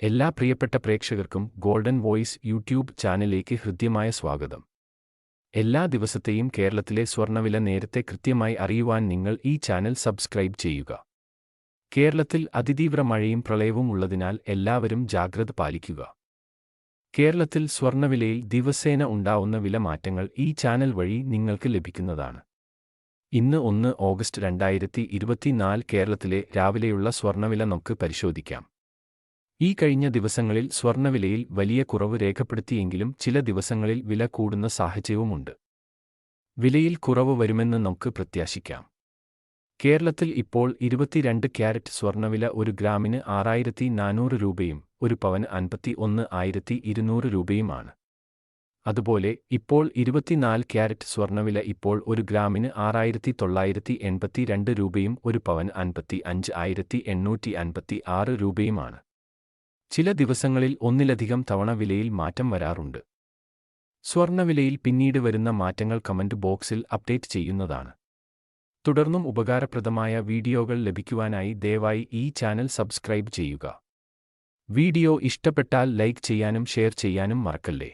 എല്ലാ പ്രിയപ്പെട്ട പ്രേക്ഷകർക്കും ഗോൾഡൻ വോയിസ് യൂട്യൂബ് ചാനലിലേക്ക് ഹൃദ്യമായ സ്വാഗതം. എല്ലാ ദിവസത്തെയും കേരളത്തിലെ സ്വർണ്ണവില നേരത്തെ കൃത്യമായി അറിയുവാൻ നിങ്ങൾ ഈ ചാനൽ സബ്സ്ക്രൈബ് ചെയ്യുക. കേരളത്തിൽ അതിതീവ്ര മഴയും പ്രളയവും ഉള്ളതിനാൽ എല്ലാവരും ജാഗ്രത പാലിക്കുക. കേരളത്തിൽ സ്വർണ്ണവിലയിൽ ദിവസേന ഉണ്ടാവുന്ന വില മാറ്റങ്ങൾ ഈ ചാനൽ വഴി നിങ്ങൾക്ക് ലഭിക്കുന്നതാണ്. ഇന്ന് 1 ഓഗസ്റ്റ് 2024 കേരളത്തിലെ രാവിലെയുള്ള സ്വർണ്ണവില നമുക്ക് പരിശോധിക്കാം. ഈ കഴിഞ്ഞ ദിവസങ്ങളിൽ സ്വർണ്ണവിലയിൽ വലിയ കുറവ് രേഖപ്പെടുത്തിയെങ്കിലും ചില ദിവസങ്ങളിൽ വില കൂടുന്ന സാഹചര്യവുമുണ്ട്. വിലയിൽ കുറവ് വരുമെന്ന് നമുക്ക് പ്രത്യാശിക്കാം. കേരളത്തിൽ ഇപ്പോൾ 22 ക്യാരറ്റ് സ്വർണ്ണവില 1 ഗ്രാമിന് 6400 രൂപയും 1 പവന് 51,200 രൂപയുമാണ്. അതുപോലെ ഇപ്പോൾ 24 ക്യാരറ്റ് സ്വർണ്ണവില ഇപ്പോൾ 1 ഗ്രാമിന് 6982 രൂപയും 1 പവന് 55,856 രൂപയുമാണ്. ചില ദിവസങ്ങളിൽ ഒന്നിലധികം തവണ വിലയിൽ മാറ്റം വരാറുണ്ട്. സ്വർണ്ണവിലയിൽ പിന്നീട് വരുന്ന മാറ്റങ്ങൾ കമന്റ് ബോക്സിൽ അപ്ഡേറ്റ് ചെയ്യുന്നതാണ്. തുടർന്നും ഉപകാരപ്രദമായ വീഡിയോകൾ ലഭിക്കുവാനായി ദയവായി ഈ ചാനൽ സബ്സ്ക്രൈബ് ചെയ്യുക. വീഡിയോ ഇഷ്ടപ്പെട്ടാൽ ലൈക്ക് ചെയ്യാനും ഷെയർ ചെയ്യാനും മറക്കല്ലേ.